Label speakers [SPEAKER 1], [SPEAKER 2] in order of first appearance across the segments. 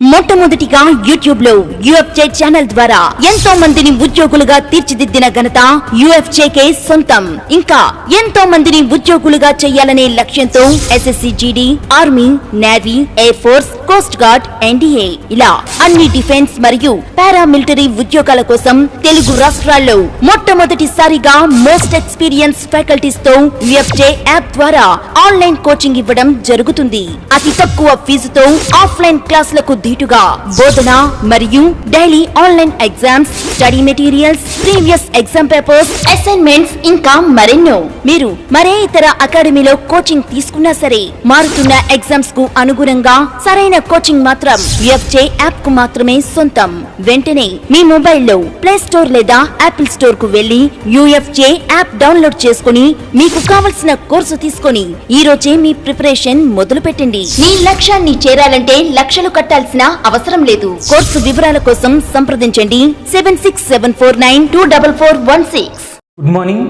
[SPEAKER 1] మొట్టమొదటిగా యూట్యూబ్ లో UFJ channel ద్వారా ఎంతో మందిని ఉద్యోగులుగా తీర్చిదిద్దిన ఘనత యూఎఫ్జేకే సొంతం. ఇంకా ఎంతో మందిని ఉద్యోగులుగా చేయాలనే లక్ష్యంతో SSC GD, army, navy, air force, coast guard, NDA ఇలా అన్ని డిఫెన్స్ మరియు పారామిలిటరీ ఉద్యోగాల కోసం తెలుగు రాష్ట్రాల్లో మొట్టమొదటిసారిగా మోస్ట్ ఎక్స్పీరియన్స్ ఫ్యాకల్టీస్ తో యూఎఫ్జే యాప్ ద్వారా ఆన్లైన్ కోచింగ్ ఇవ్వడం జరుగుతుంది. అతి తక్కువ ఫీజుతో ఆఫ్లైన్ క్లాసులకు ధీటుగా బోధన మరియు daily online exams, study materials, previous exam papers, assignments ఇంకా మరెన్నో. మీరు మరే ఇతర అకాడమీలో కోచింగ్ తీసుకున్నా సరే మారుతున్న ఎగ్జామ్స్ కు అనుగుణంగా సరైన కోచింగ్ మాత్రం యూఎఫ్జే యాప్ కు మాత్రమే సొంతం. వెంటనే మీ మొబైల్లో ప్లే స్టోర్ లేదా యాపిల్ స్టోర్ కు వెళ్లి యూఎఫ్జే యాప్ డౌన్లోడ్ చేసుకుని మీకు కావలసిన కోర్సు తీసుకొని ఈ రోజే మీ ప్రిపరేషన్ మొదలు పెట్టండి. మీ లక్ష్యాన్ని చేరాలంటే లక్షలు కట్టాల్సిన అవసరం లేదు. కోర్సు వివరాల కోసం సంప్రదించండి 7674924416.
[SPEAKER 2] Good morning.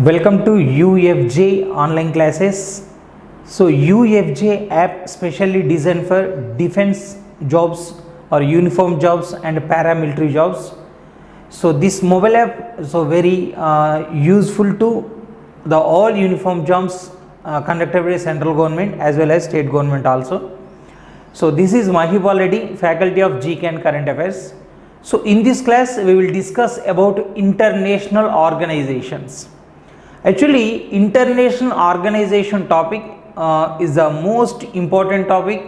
[SPEAKER 2] Welcome to UFJ online classes. So UFJ app specially designed for defense jobs or uniform jobs and paramilitary jobs. So this mobile app so very useful to the all uniform jobs conducted by central government as well as state government also. So this is Mahib Already, faculty of GK and current affairs. So in this class we will discuss about international organizations. Actually international organization topic is the most important topic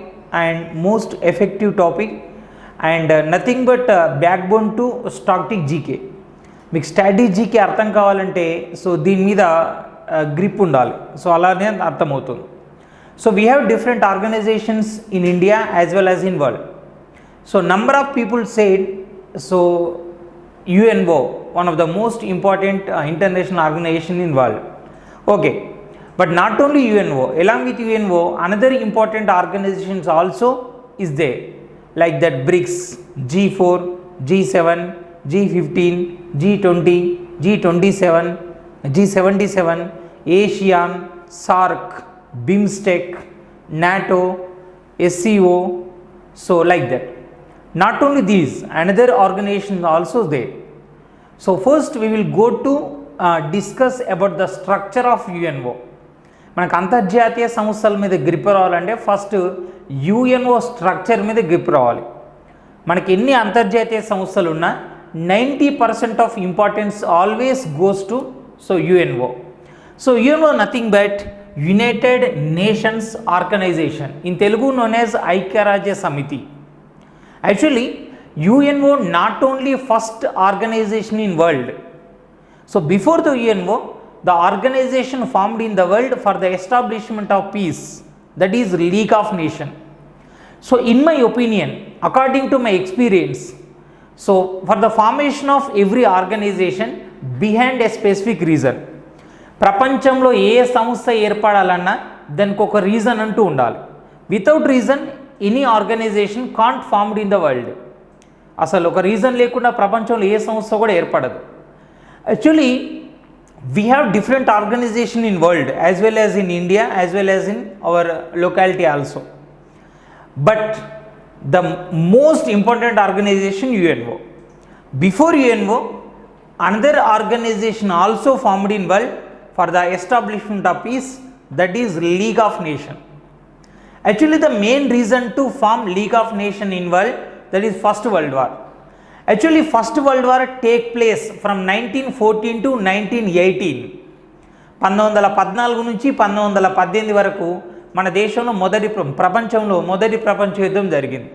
[SPEAKER 2] and most effective topic and nothing but backbone to static GK. మీకు static GK అర్థం కావాలంటే so దీని మీద grip ఉండాలి. So అలానే అర్థమవుతుంది. So we have different organizations in India as well as in world. So number of people said so UNO, one of the most important international organization in world. Okay, but not only UNO, along with UNO another important organizations also is there, like that BRICS, G4, G7, G15, G20, G27, G77, ASEAN, SAARC, BIMSTEC, NATO, SCO, so like that. Not only these, another organization also there. So first we will go to discuss about the structure of UNO. మనకు అంతర్జాతీయ సంస్థల మీద grip రావాలంటే first UNO structure మీద grip రావాలి. మనకి ఎన్ని అంతర్జాతీయ సంస్థలు ఉన్నా 90% of importance always goes to so UNO. So UNO nothing but United Nations Organization, in Telugu known as ఐక్యరాజ్య సమితి. Actually UNO not only first organization in world. So before the UNO the organization formed in the world for the establishment of peace, that is League of Nations. So in my opinion, according to my experience, so for the formation of every organization behind a specific reason, ప్రపంచంలో ఏ సంస్థ ఏర్పడాలన్నా దానికి ఒక reason అంటూ ఉండాలి. Without reason any organisation can't formed in the world. అసలు ఒక రీజన్ లేకుండా ప్రపంచంలో ఏ సంస్థ కూడా ఏర్పడదు. Actually we have different organization in world as well as in India as well as in our locality also, but the most important organization UNO. Before UNO another organization also formed in world for the establishment of peace, that is League of Nations. Actually the main reason to form League of Nations in world, that is First World War. Actually First World War take place from 1914 to 1918. 1914 నుంచి 1918 వరకు మన దేశంలో ప్రపంచంలో మొదటి ప్రపంచ యుద్ధం జరిగింది.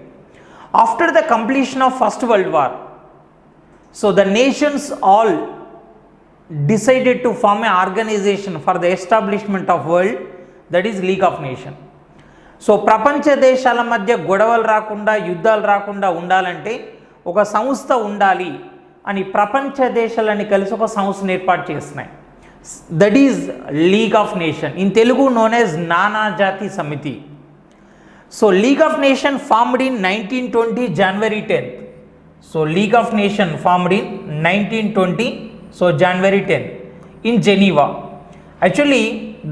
[SPEAKER 2] After the completion of first world war, so the nations all decided to form a organization for the establishment of world, that is League of Nation. So ప్రపంచ దేశాల మధ్య గొడవలు రాకుండా, యుద్ధాలు రాకుండా ఉండాలంటే ఒక సంస్థ ఉండాలి అని ప్రపంచ దేశాలని కలిసి ఒక సంస్థను ఏర్పాటు చేస్తున్నాయి. That is League of Nation, in Telugu known as నానాజాతి సమితి. So League of Nation formed in 1920 January 10th. So League of Nation formed in 1920 so January 10th in Geneva. Actually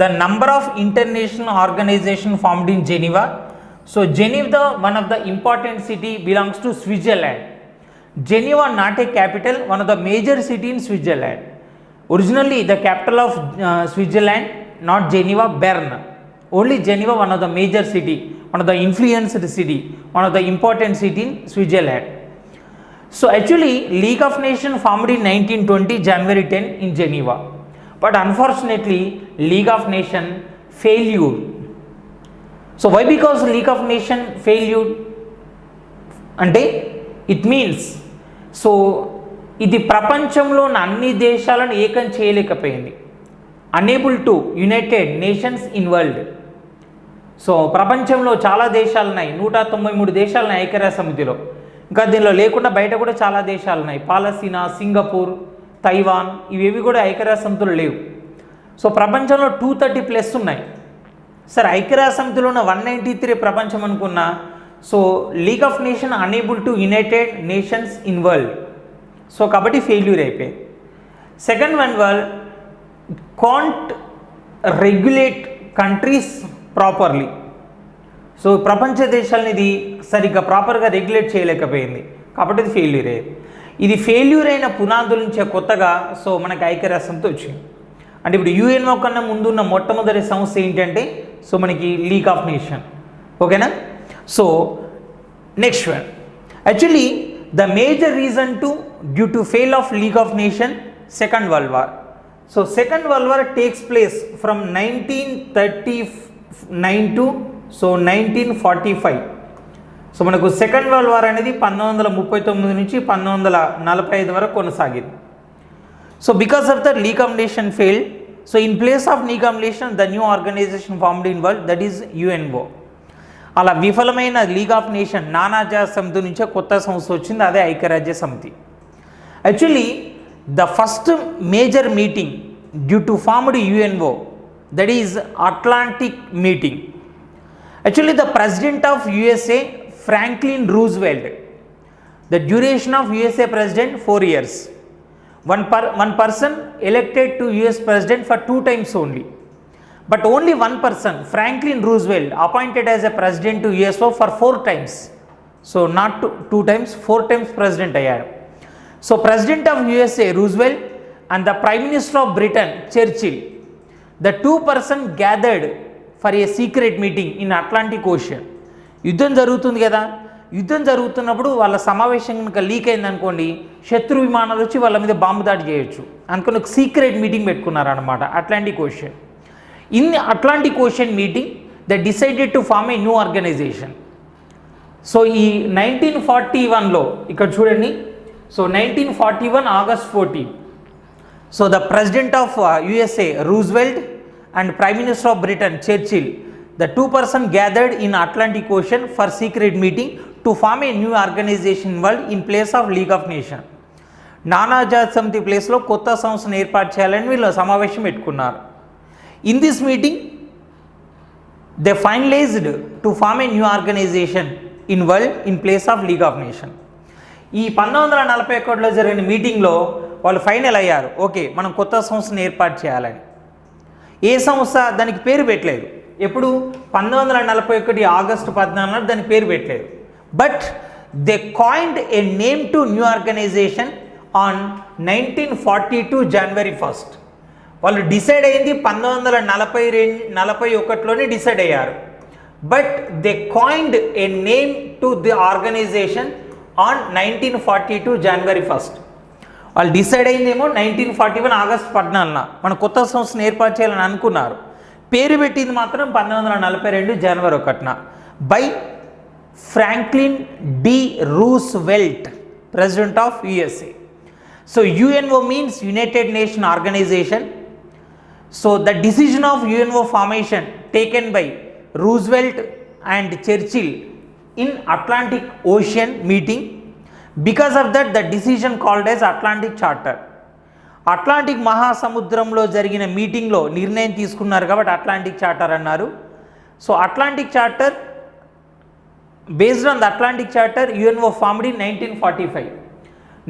[SPEAKER 2] the number of international organization formed in Geneva So Geneva, one of the important city, belongs to Switzerland. Geneva not a capital, one of the major city in Switzerland. Originally the capital of Switzerland, not Geneva, Bern. Only Geneva, one of the major city, one of the influenced city, one of the important city in Switzerland. So actually League of Nations formed in 1920 January 10 in Geneva, but unfortunately League of Nations failed. So why? Because League of Nations failed అంటే it means so ఇది ప్రపంచంలో ఉన్న అన్ని దేశాలను ఏకం చేయలేకపోయింది. Unable to United nations in world. So ప్రపంచంలో చాలా దేశాలు ఉన్నాయి, 193 దేశాలు ఉన్నాయి ఐక్యరాజ్య సమితిలో. ఇంకా దీనిలో లేకుండా బయట కూడా చాలా దేశాలు ఉన్నాయి. పాలస్తీనా, సింగపూర్, తైవాన్, ఇవేవి కూడా ఐక్యరాజ్య సమితిలో లేవు. సో ప్రపంచంలో 230+ ఉన్నాయి. సరే ఐక్యరాజ్య సమితిలో ఉన్న 193 ప్రపంచం అనుకున్నా, so League of nation unable to United nations in world. So కాబట్టి ఫెయిల్యూర్ అయిపోయింది. Second one can't regulate countries properly. So ప్రపంచ దేశాలని ఇది సరిగ్గా ప్రాపర్గా రెగ్యులేట్ చేయలేకపోయింది, కాబట్టి ఇది ఫెయిల్యూర్ అయ్యేది. ఇది ఫెయిల్యూర్ అయిన పునాదుల నుంచే కొత్తగా సో మనకి ఐక్యరాజ్య సమితి వచ్చింది. అంటే ఇప్పుడు యుఎన్ఓ కన్నా ముందున్న మొట్టమొదటి సంస్థ ఏంటంటే సో మనకి లీగ్ ఆఫ్ నేషన్. ఓకేనా? So next one, actually the major reason due to fail of League of Nation, second world war. So second world war takes place from 1939 to 1945. So మనకు second world war అనేది 1939 నుంచి 1945 వరకు కొనసాగింది. So because of the League of Nation failed, so in place of League of Nation the new organization formed in world, that is UNO. అలా విఫలమైన league of nation నానాజాతి సమితి నుంచే కొత్త సంస్థ వచ్చింది, అదే ఐక్యరాజ్య సమితి. Actually the first major meeting due to formed UNO, that is Atlantic meeting. Actually, the president of USA, Franklin Roosevelt, the duration of USA president 4 years. One person elected to US president for 2 times only. But only one person, Franklin Roosevelt, appointed as a president to USO for 4 times. So not 2 times, 4 times president ayyadu. So president of USA, Roosevelt, and the Prime Minister of Britain, Churchill, the 2 person gathered for a secret meeting in Atlantic ocean. యుద్ధం జరుగుతుంది కదా, యుద్ధం జరుగుతున్నప్పుడు వాళ్ళ సమావేశం కనుక leak అయింది అనుకోండి, శత్రు విమానాలు వచ్చి వాళ్ళ మీద బాంబు దాడి చేయొచ్చు అనుకుని ఒక సీక్రెట్ మీటింగ్ పెట్టుకున్నారనమాట Atlantic Ocean. In Atlantic Ocean meeting they decided to form a new organisation. So ఈ 1941లో ఇక్కడ చూడండి, so 1941 August 14, so the president of USA, Roosevelt, and Prime Minister of Britain, Churchill, the 2 person gathered in Atlantic Ocean for secret meeting to form a new organization world in place of League of Nations. నానాజాతి సమితి ప్లేస్లో కొత్త సంస్థను ఏర్పాటు చేయాలని వీళ్ళు సమావేశం పెట్టుకున్నారు. In this meeting they finalized to form a new organization in world in place of League of Nation. ఈ 1941లో జరిగిన మీటింగ్లో వాళ్ళు ఫైనల్ అయ్యారు, ఓకే మనం కొత్త సంస్థను ఏర్పాటు చేయాలని. ఏ సంస్థ దానికి పేరు పెట్టలేదు. ఎప్పుడు 1941 ఆగస్టు 14 దానికి పేరు పెట్టలేదు. But they coined a name to new organization on 1942 January 1. వాళ్ళు డిసైడ్ అయింది 1941లోనే డిసైడ్ అయ్యారు. But they coined a name to the organization on 1942 January 1. వాళ్ళు డిసైడ్ అయిందేమో 1941 ఆగస్టు 14 మన కొత్త సంస్థను ఏర్పాటు చేయాలని అనుకున్నారు. పేరు పెట్టింది మాత్రం 1942 జనవరి 1 by Franklin D Roosevelt, president of USA. So UNO means United Nation Organisation. So the decision of UNO formation taken by Roosevelt and Churchill in Atlantic Ocean meeting. Because of that, the decision called as Atlantic Charter. Atlantic మహాసముద్రంలో జరిగిన మీటింగ్లో నిర్ణయం తీసుకున్నారు కాబట్టి Atlantic Charter అన్నారు. So Atlantic Charter, based on the Atlantic Charter UNO formed in 1945.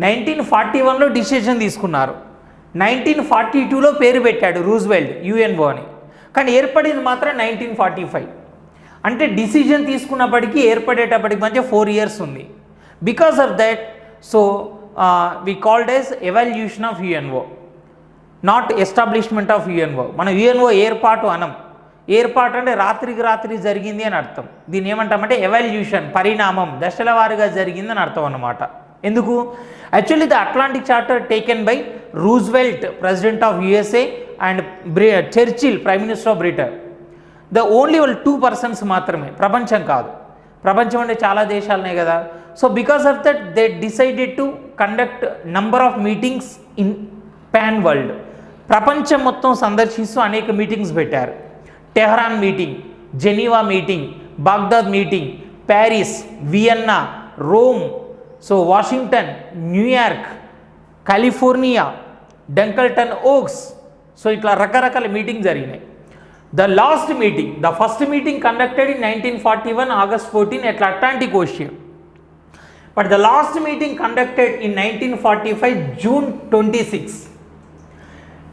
[SPEAKER 2] 1941లో decision తీసుకున్నారు. 1942లో పేరు పెట్టాడు రూజ్వెల్ట్ UNO అని, కానీ ఏర్పడింది మాత్రం 1945. అంటే డిసిజన్ తీసుకున్నప్పటికీ ఏర్పడేటప్పటికి మధ్య 4 years ఉంది. Because of that so we called as evolution of UNO, not establishment of UNO. మనం యుఎన్ఓ ఏర్పాటు అనం. ఏర్పాటు అంటే రాత్రికి రాత్రి జరిగింది అని అర్థం. దీన్ని ఏమంటామంటే ఎవల్యూషన్, పరిణామం, దశల వారీగా జరిగింది అని అర్థం అన్నమాట. ఎందుకు? Actually the Atlantic charter taken by Roosevelt, president of USA, and Churchill, prime minister of Britain. The only వాళ్ళు 2 persons మాత్రమే, ప్రపంచం కాదు. ప్రపంచం అంటే చాలా దేశాలనే కదా. So because of that they decided to conduct number of meetings in pan world. ప్రపంచం మొత్తం సందర్శిస్తూ అనేక మీటింగ్స్ పెట్టారు. Tehran meeting, Geneva meeting, Baghdad meeting, Paris, Vienna, Rome, so Washington, New York, California, Dumbarton Oaks. So ఇట్లా రకరకాల meeting జరిగినాయి. The last meeting, the first meeting conducted in 1941 August 14 at Atlantic Ocean. But the last meeting conducted in 1945 June 26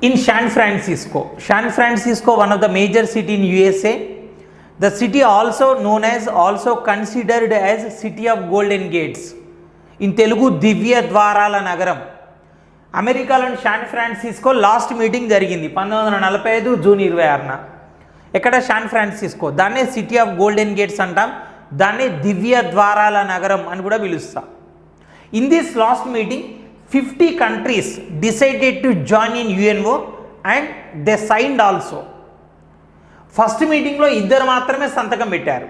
[SPEAKER 2] in San Francisco. San Francisco, one of the major city in USA. The city also known as, also considered as City of Golden Gates. In Telugu, దివ్య ద్వారాల నగరం. అమెరికాలోని San Francisco last meeting జరిగింది 1945 June 26న. ఎక్కడ? San Francisco. దాన్నే city of golden gates అంటాం. దాన్నే దివ్య ద్వారాల నగరం అని కూడా పిలుస్తాం. In this last meeting 50 countries decided to join in UNO and they signed also. First మీటింగ్లో 2 మాత్రమే సంతకం పెట్టారు.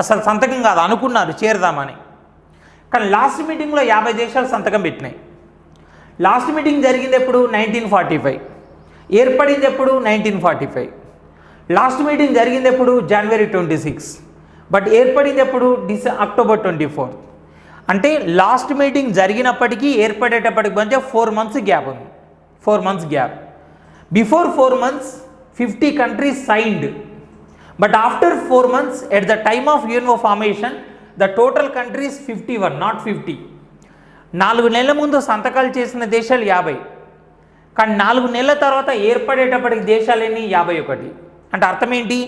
[SPEAKER 2] అసలు సంతకం కాదు, అనుకున్నారు చేరదామని. కానీ లాస్ట్ మీటింగ్లో 50 దేశాలు సంతకం పెట్టినాయి. లాస్ట్ మీటింగ్ జరిగింది ఎప్పుడు? 1945. ఏర్పడింది ఎప్పుడు? 1945. లాస్ట్ మీటింగ్ జరిగింది ఎప్పుడు? January 26. బట్ ఏర్పడింది ఎప్పుడు? October 24. అంటే లాస్ట్ మీటింగ్ జరిగినప్పటికీ ఏర్పడేటప్పటికి మధ్య 4 months గ్యాప్ ఉంది. 4 months gap. Before 4 months 50 countries signed. But after 4 months, at the time of UNO formation, the total countries 51, not 50. 4 నెలల ముందు సంతకాలు చేసిన దేశాలు 50. కానీ 4 నెలల తర్వాత ఏర్పడేటప్పటికి దేశాలు ఎన్ని? 51. అంటే అర్థం ఏంటి?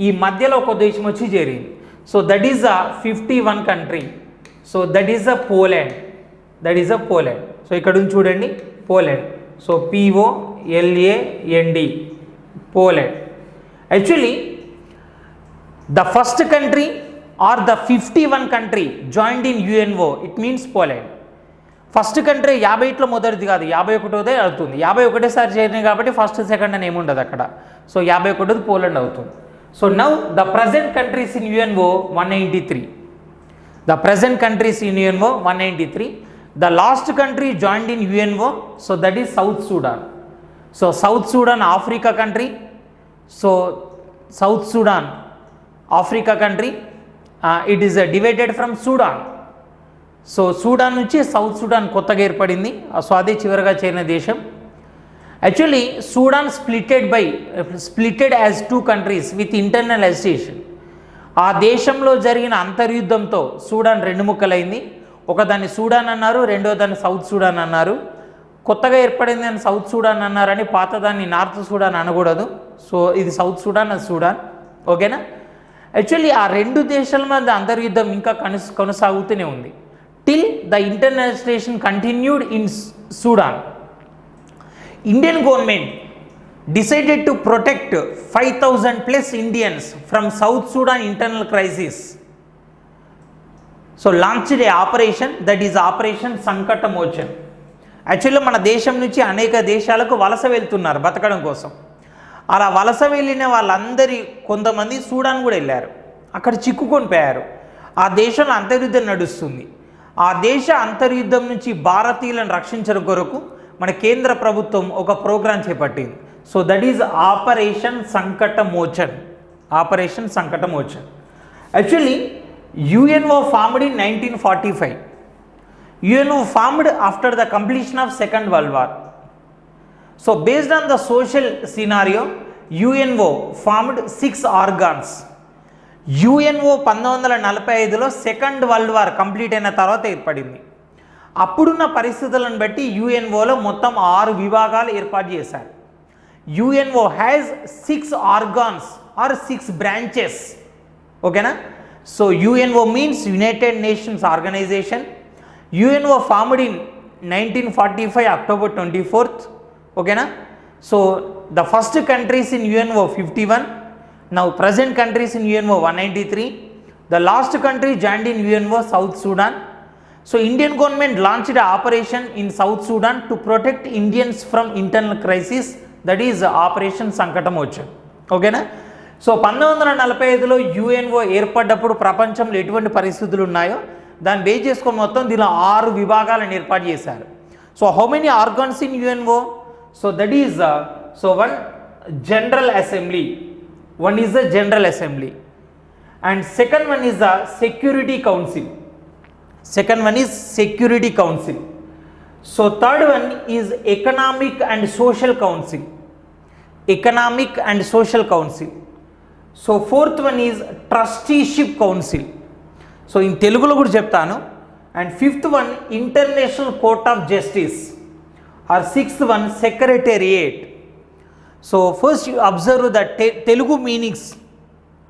[SPEAKER 2] ఈ మధ్యలో ఒక దేశం వచ్చి చేరింది. So that is a 51 country. So that is a Poland. That is a Poland. So ఇక్కడ నుంచి చూడండి, Poland. So POLAND, Poland. Actually the first country or the 51 country joined in UNO, it means Poland. First country 51లో మొదటిది కాదు, 51దే అవుతుంది. 51సారి చేరినాయి కాబట్టి first second అని ఏముండదు అక్కడ. సో 51ది పోలాండ్ అవుతుంది. So now the present countries in UNO 193. The present countries in UNO 193. The last country joined in UNO, so that is South Sudan. So South Sudan, Africa country. So South Sudan, Africa country. It is divided from Sudan. So Sudan నుంచి south Sudan కొత్తగా ఏర్పడింది. So అదే చివరిగా చేరిన దేశం. Actually Sudan splitted as 2 countries with internal agitation. ఆ దేశంలో జరిగిన అంతర్యుద్ధంతో సూడాన్ 2 ముక్కలైంది. ఒకదాన్ని సూడాన్ అన్నారు, రెండో దాన్ని సౌత్ సుడాన్ అన్నారు. కొత్తగా ఏర్పడింది అని సౌత్ సుడాన్ అన్నారని పాతదాన్ని నార్త్ సుడాన్ అనకూడదు. సో ఇది సౌత్ సుడాన్, అది సుడాన్. ఓకేనా? యాక్చువల్లీ ఆ 2 దేశాల మధ్య అంతర్యుద్ధం ఇంకా కొనసాగుతూనే ఉంది. Till the internal agitation continued in Sudan. Indian government decided to protect 5,000 plus Indians from South Sudan internal crisis. So launched a operation, that is Operation Sankata Mochan. Actually మన దేశం నుంచి అనేక దేశాలకు వలస వెళ్తున్నారు బతకడం కోసం. అలా వలస వెళ్ళిన వాళ్ళందరి కొంతమంది సూడాన్ కూడా వెళ్ళారు. అక్కడ చిక్కుకొని పోయారు. ఆ దేశంలో అంతర్యుద్ధం నడుస్తుంది. ఆ దేశ అంతర్యుద్ధం నుంచి భారతీయులను రక్షించడం కొరకు మన కేంద్ర ప్రభుత్వం ఒక ప్రోగ్రాం చేపట్టింది. So that is operation Sankat Mochan. Operation Sankat Mochan. Actually UNO formed in 1945. UNO formed after the completion of Second World War. So based on the social scenario, UNO formed 6 organs. UNO 1945లో సెకండ్ వరల్డ్ వార్ కంప్లీట్ అయిన తర్వాత ఏర్పడింది. అప్పుడున్న పరిస్థితులను బట్టి UNOలో మొత్తం 6 విభాగాలు ఏర్పాటు చేశారు. UNO has 6 organs or 6 branches. ఓకేనా. So UNO means United Nations Organization. UNO formed in 1945 October 24th. ఓకేనా. So the first countries in UNO 51. Now present countries in UNO 193. The last country joined in UNO South Sudan. So Indian government launched an operation in South Sudan to protect Indians from internal crisis, that is Operation Sankatamochan. ఓకేనా. So 1945లో UNO ఏర్పడ్డప్పుడు ప్రపంచంలో ఎటువంటి పరిస్థితులు ఉన్నాయో దాన్ని base చేసుకొని మొత్తం దీనిలో 6 విభాగాలను ఏర్పాటు చేశారు. So how many organs in UNO? So that is one General Assembly. One is the General Assembly and second one is the Security Council. Second one is Security Council. So third one is Economic and Social Council. Economic and Social Council. So fourth one is Trusteeship Council. So in Telugulo kuda cheptanu. And fifth one International Court of Justice. Or sixth one Secretariat. So first you observe the Telugu meanings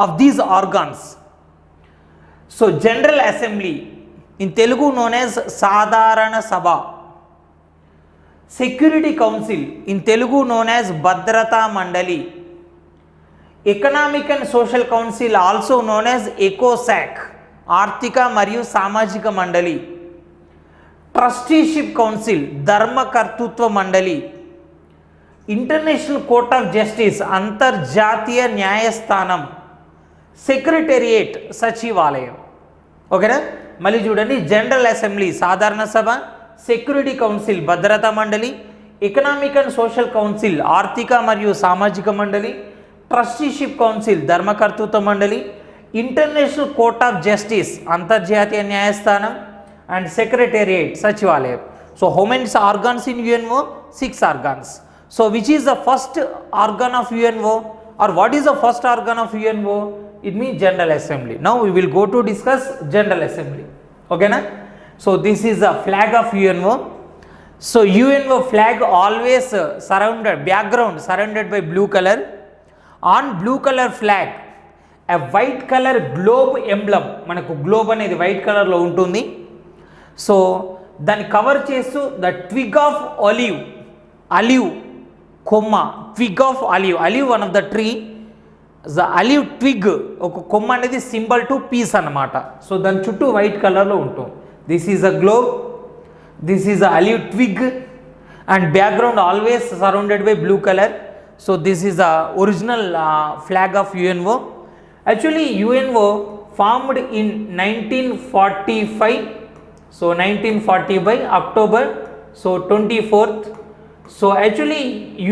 [SPEAKER 2] of these organs. So General Assembly, in Telugu known as Sadharana Sabha. Security Council, in Telugu known as Bhadrata Mandali. Economic and Social Council, also known as ECOSAC, Arthika Mariyu Samajika Mandali. Trusteeship Council, Dharma Kartutva Mandali. International Court of Justice, Antarjatiya Nyayasthanam. Secretariat, Sachivalayam. ఓకేనా. మళ్ళీ చూడండి, general assembly సాధారణ సభ, security council భద్రతా మండలి, economic and social council ఆర్థిక మరియు సామాజిక మండలి, ట్రస్టీషిప్ కౌన్సిల్ ధర్మకర్తృత్వ మండలి, ఇంటర్నేషనల్ కోర్ట్ ఆఫ్ జస్టిస్ అంతర్జాతీయ న్యాయస్థానం అండ్ సెక్రటేరియట్ సచివాలయం. So how many organs in UNO? 6 organs. So which is the first organ of UNO, or what is the first organ of UNO? It means General Assembly. Now we will go to discuss General Assembly. Okay na? So this is the flag of UNO. So UNO flag always background surrounded by blue color. On blue color flag a white color globe emblem. Manaku globe anedi white color lo untundi. So dani cover chestu the twig of olive comma, twig of olive one of the tree. The alive twig ఒక కొమ్మ అనేది symbol to piece అన్నమాట. So దాని చుట్టూ white కలర్లో ఉంటుంది. This is a globe, this is a alive twig and background always surrounded by blue colour. So this is the original flag of UNO. Actually UNO formed in 1945. So 1940 October 24th. So actually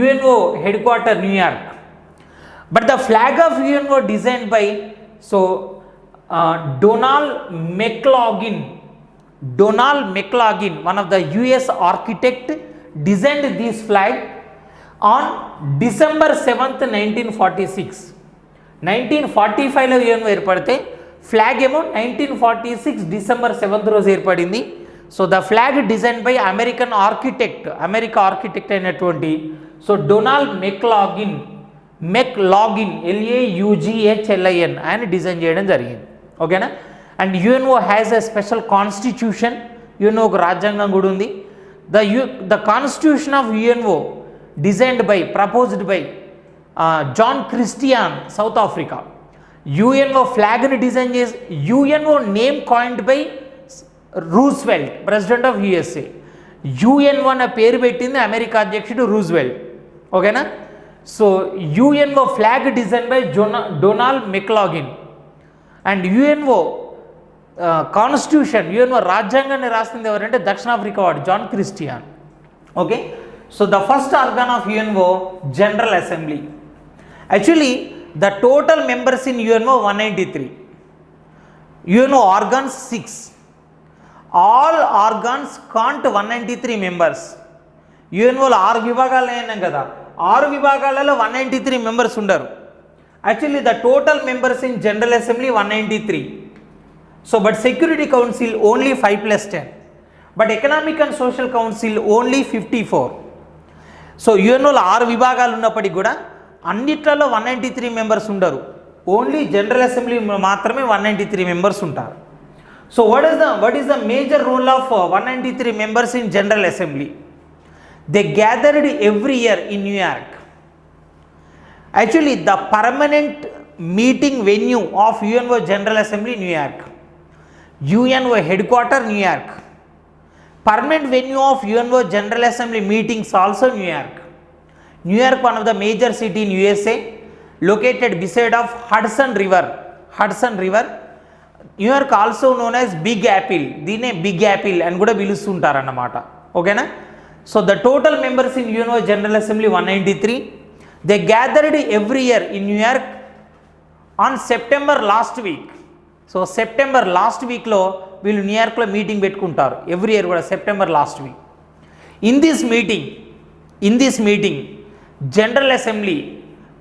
[SPEAKER 2] UNO head quarter New York. But the flag of UNO designed by Donald McLaughlin, one of the US architect, designed this flag on December 7th, 1946. 1945లో UNO ఏర్పడితే flag ఏమో 1946 December 7th రోజు ఏర్పడింది. So the flag design by America architect అయినటువంటి Donald McLaughlin LAUGHLIN ఆయన డిజైన్ చేయడం జరిగింది. ఓకేనా. And UNO has a special constitution. UNO ఒక రాజ్యాంగం కూడా ఉంది. The constitution of UNO proposed by Jan Christiaan, South Africa. UNO ఫ్లాగ్ని డిజైన్ చేసి UNO name coined by Roosevelt, president of USA. UNO అనే పేరు పెట్టింది అమెరికా అధ్యక్షుడు రూజ్వెల్ట్. ఓకేనా. So UNO flag design by Donald McLaughlin. And UNO constitution, UNO రాజ్యాంగాన్ని రాసింది ఎవరంటే దక్షిణాఫ్రికా వాడు Jan Christiaan. Okay. So the first organ of UNO General Assembly. Actually the total members in UNO 193. UNO organs 6. All organs can't 193 members. UNOలో 6 విభాగాలు అయినాం కదా, 6 విభాగాలలో 193 మెంబర్స్ ఉండరు. Actually the total members in General Assembly 193. So but Security Council only 5+10. But economic and social council only 54. So UNOలో 6 విభాగాలు ఉన్నప్పటికీ కూడా అన్నిట్లలో 193 మెంబర్స్ ఉండరు. ఓన్లీ జనరల్ అసెంబ్లీ మాత్రమే 193 మెంబర్స్ ఉంటారు. So what is the major role of 193 members in general assembly? They gathered every year in New York. Actually the permanent meeting venue of UNO General Assembly New York, UNO headquarter New York, permanent venue of UNO General Assembly meetings also New York. New York, one of the major city in USA, located beside of Hudson River. New York also known as Big Apple, దీనే Big Apple అని కూడా పిలుస్తుంటారన్నమాట. ఓకేనా? So the total members in UNO General Assembly 193. They gathered every year in New York on September last week. So September last వీక్లో వీళ్ళు న్యూయార్క్లో meeting పెట్టుకుంటారు every year కూడా September last week. In this meeting General Assembly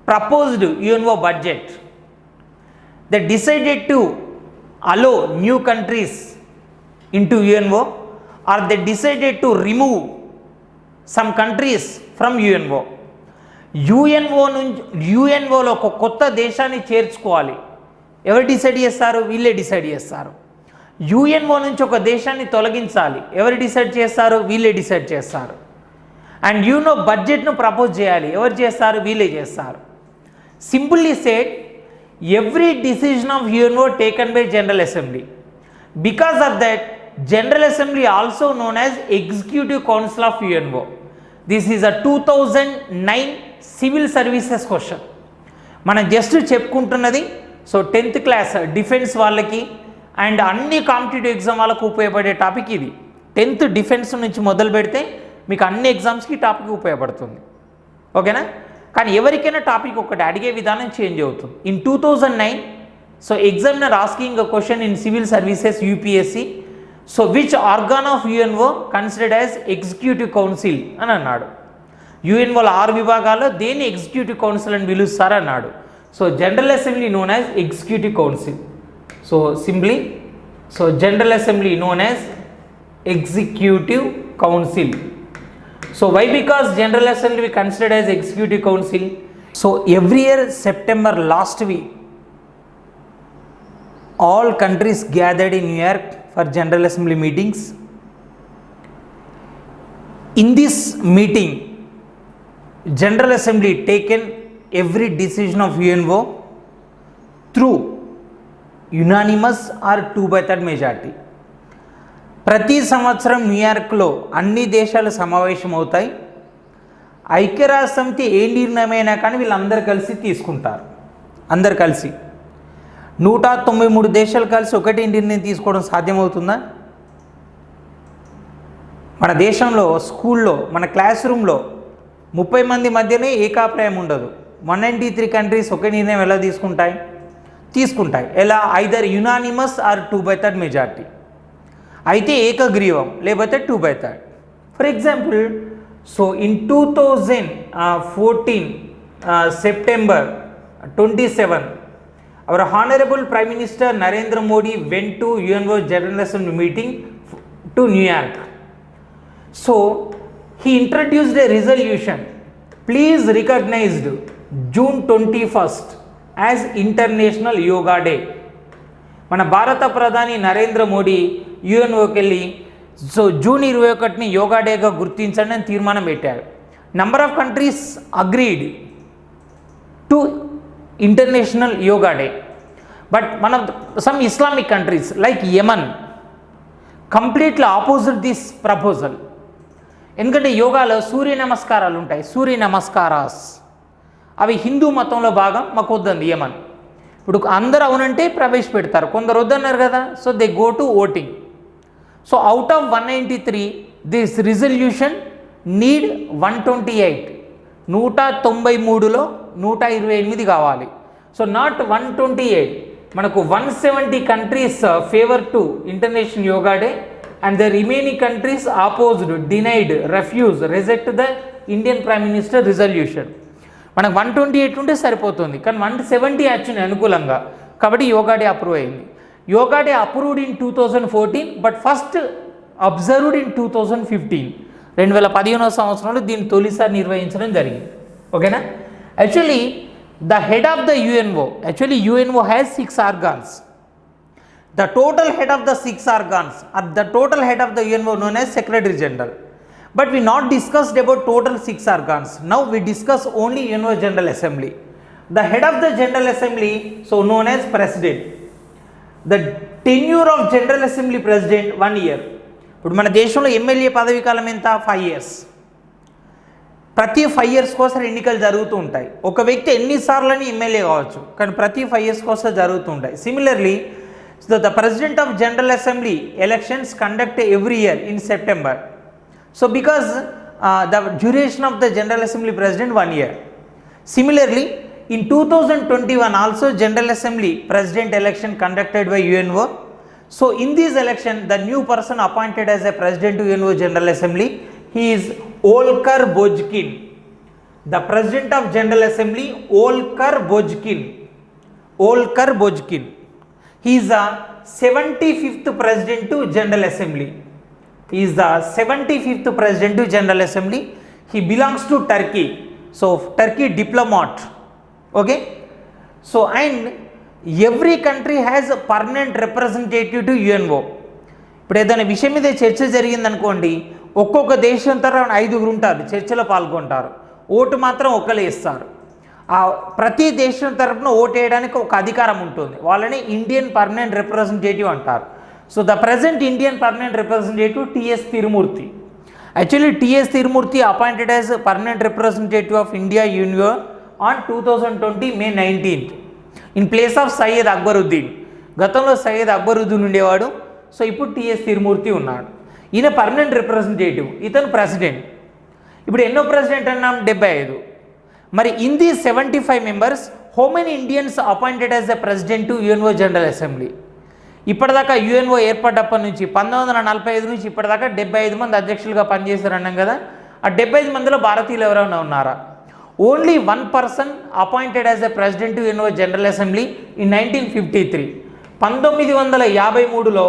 [SPEAKER 2] proposed UNO budget. They decided to allow new countries into UNO, or they decided to remove some countries from UNO. UNOలో ఒక కొత్త దేశాన్ని చేర్చుకోవాలి. ఎవరు decide చేస్తారు? వీళ్ళే decide చేస్తారు. UNO నుంచి ఒక దేశాన్ని తొలగించాలి. ఎవరు డిసైడ్ చేస్తారు? వీళ్ళే డిసైడ్ చేస్తారు. అండ్ UNO బడ్జెట్ను ప్రపోజ్ చేయాలి. ఎవరు చేస్తారు? వీళ్ళే చేస్తారు. Simply said, every decision of UNO taken by General Assembly. Because of that, General Assembly also known as Executive Council of UNO. This is a 2009 civil services question. మనం just చెప్పుకుంటున్నది. So 10th class defence వాళ్ళకి and అన్ని competitive exam వాళ్ళకు ఉపయోగపడే topic ఇది. 10th defence నుంచి మొదలు పెడితే మీకు అన్ని ఎగ్జామ్స్కి టాపిక్ ఉపయోగపడుతుంది. ఓకేనా? కానీ ఎవరికైనా టాపిక్ ఒకటి అడిగే విధానం చేంజ్ అవుతుంది. In 2009, so examiner asking a question in civil services UPSC. So which organ of UNO considered as executive council అని అన్నాడు. UNOలో 6 విభాగాల్లో దేన్ని ఎగ్జిక్యూటివ్ కౌన్సిల్ అని పిలుస్తారు అన్నాడు. So general assembly known as executive council. So simply, so general assembly known as executive council. So why? Because General Assembly considered as Executive Council. So every year September last week, all countries gathered in New York for General Assembly meetings. In this meeting, General Assembly taken every decision of UNO through unanimous or 2/3 majority. ప్రతి సంవత్సరం న్యూయార్క్లో అన్ని దేశాలు సమావేశం అవుతాయి. ఐక్యరాజ్య సమితి ఏ నిర్ణయమైనా కానీ వీళ్ళందరూ కలిసి తీసుకుంటారు. అందరు కలిసి 193 దేశాలు కలిసి ఒకటి నిర్ణయం తీసుకోవడం సాధ్యమవుతుందా? మన దేశంలో స్కూల్లో మన క్లాస్ రూమ్లో 30 మంది మధ్యనే ఏకాభిప్రాయం ఉండదు. 193 కంట్రీస్ ఒకే నిర్ణయం ఎలా తీసుకుంటాయి. ఎలా? Either unanimous or 2/3 majority. అయితే ఏకగ్రీవం లేకపోతే 2/3. For example, so in 2014 September 27, our Honorable Prime Minister Narendra Modi went to UNO General Assembly meeting to New York. So he introduced a resolution, please recognized June 21st as International Yoga Day. మన భారత ప్రధాని నరేంద్ర మోడీ UNOకి వెళ్ళి so June 21ని yoga డేగా గుర్తించండి అని తీర్మానం పెట్టారు. Number of countries agreed to international yoga day. But some Islamic countries like Yemen completely opposite this proposal. ఎందుకంటే యోగాలో సూర్య నమస్కారాలు ఉంటాయి, సూర్య నమస్కారాస్, అవి హిందూ మతంలో భాగం, మాకు వద్దంది యమన్. ఇప్పుడు అందరూ అవునంటే ప్రవేశపెడతారు, కొందరు వద్దన్నారు కదా, so they go to voting. So out of 193 this resolution need 128. 193లో 128 కావాలి. సో నాట్ 128, మనకు 170 countries favour to international yoga Day and the remaining countries opposed, denied, refuse, reject the Indian prime minister resolution. మనకు 128 ఉంటే సరిపోతుంది, కానీ 170 వచ్చినాయి అనుకూలంగా, కాబట్టి యోగా డే అప్రూవ్ అయింది. Yoga day approved in 2014, but first observed in 2015. 2015వ సంవత్సరంలో దీన్ని తొలిసారి నిర్వహించడం జరిగింది. ఓకేనా? Actually the head of the UNO, actually UNO has 6 organs. The total head of the 6 organs or the total head of the UNO known as Secretary General. But we not discussed about total 6 organs. Now we discuss only UNO General Assembly. The head of the General Assembly, so known as President. The tenure of General Assembly President 1 year. ఇప్పుడు మన దేశంలో MLA పదవీ కాలం ఎంత 5 years. ప్రతి 5 years కోసం ఎన్నికలు జరుగుతూ ఉంటాయి. ఒక వ్యక్తి ఎన్నిసార్లని ఎమ్మెల్యే కావచ్చు, కానీ ప్రతి 5 years కోసం జరుగుతూ ఉంటాయి. Similarly the President of General Assembly elections conduct every year in September. So because the duration of the General Assembly President 1 year. Similarly, in 2021 also General Assembly President election conducted by UNO. So in this election, the new person appointed as a President to UNO General Assembly, he is Olkar Bojkin. The President of General Assembly, Olkar Bojkin. Olkar Bojkin. He is the 75th President to General Assembly. He is the 75th President to General Assembly. He belongs to Turkey. So Turkey diplomat. Okay. So and every country has a permanent representative to UNO. ఇప్పుడు ఏదైనా విషయం మీద చర్చ జరిగిందనుకోండి, ఒక్కొక్క దేశం తరఫున 5 ఉంటారు చర్చలో పాల్గొంటారు, ఓటు మాత్రం ఒక్కలే ఇస్తారు. ప్రతి దేశం తరఫున ఓటు వేయడానికి ఒక అధికారం ఉంటుంది, వాళ్ళని ఇండియన్ పర్మనెంట్ రిప్రజెంటేటివ్ అంటారు. So the present Indian permanent representative TS Tirumurti. Actually TS Tirumurti appointed as permanent representative of India UNO on 2020 May 19th in place of Syed Akbaruddin. గతంలో సయ్యద్ అక్బరుద్దీన్ ఉండేవాడు, సో ఇప్పుడు టిఎస్ తిరుమూర్తి ఉన్నాడు. ఈయన పర్మనెంట్ రిప్రజెంటేటివ్, ఇతను ప్రెసిడెంట్. ఇప్పుడు ఎన్నో ప్రెసిడెంట్ అన్నాం? 75. మరి in the 75 members how many Indians appointed as the president to UNO General assembly? ఇప్పటిదాకా యుఎన్ఓ ఏర్పడ్డప్పటి నుంచి 1945 నుంచి ఇప్పటిదాకా 75 మంది అధ్యక్షులుగా పనిచేశారు అన్నాం కదా. ఆ 75 మందిలో భారతీయులు ఎవరైనా ఉన్నారా? Only 1 person appointed as the president to UNO General assembly in 1953. 1953లో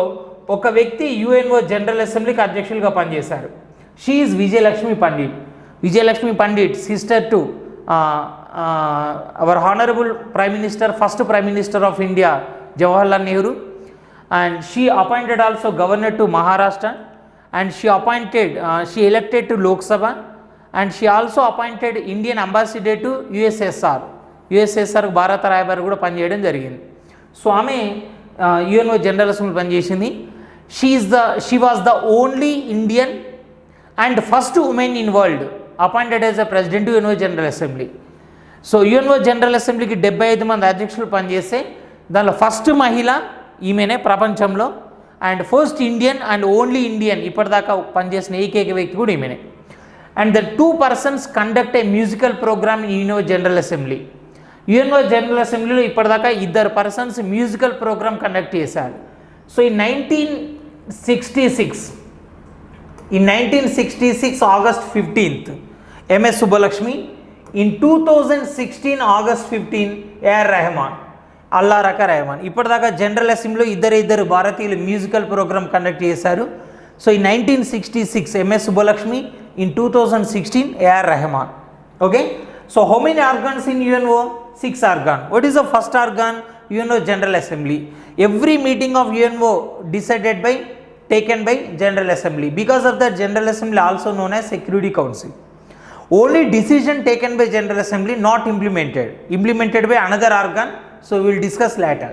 [SPEAKER 2] ఒక వ్యక్తి యుఎన్ఓ జనరల్ అసెంబ్లీకి అధ్యక్షులుగా పనిచేశారు. She is Vijayalakshmi Pandit. Vijayalakshmi Pandit sister to our honorable prime minister, first prime minister of India, Jawaharlal Nehru, and she appointed also governor to Maharashtra, and she elected to Lok Sabha, and she also appointed Indian ambassador to USSR భారత రాయబారి కూడా పనిచేయడం జరిగింది. So ఆమె UNO General assembly పనిచేసింది. she was the only Indian and first woman in world appointed as a president to UNO General Assembly. So UNO general అసెంబ్లీకి 75 మంది అధ్యక్షులు పనిచేస్తే దానిలో ఫస్ట్ మహిళ ఈమెనే ప్రపంచంలో, and first Indian and only Indian ఇప్పటిదాకా పనిచేసిన ఏకైక వ్యక్తి కూడా ఈమెనే. And the 2 persons conduct a musical programme in UNO General Assembly. UNO General అసెంబ్లీలో ఇప్పటిదాకా 2 persons మ్యూజికల్ ప్రోగ్రామ్ కండక్ట్ చేశారు. So in 1966 August 15th MS Subbulakshmi. In 2016 August 15 AR Rahman, అల్లా రక రెహమాన్. ఇప్పటిదాకా జనరల్ అసెంబ్లీలో ఇద్దరు భారతీయులు మ్యూజికల్ ప్రోగ్రామ్ కండక్ట్ చేశారు. So in 1966 MS Subbulakshmi, in 2016 AR Rahman. Okay, so how many organs in UNO? 6 organs. What is the first organ? UNO General Assembly. Every meeting of UNO taken by General Assembly. Because of that, General Assembly also known as Security Council. Only decision taken by General Assembly, not implemented by another organ. So we will discuss later.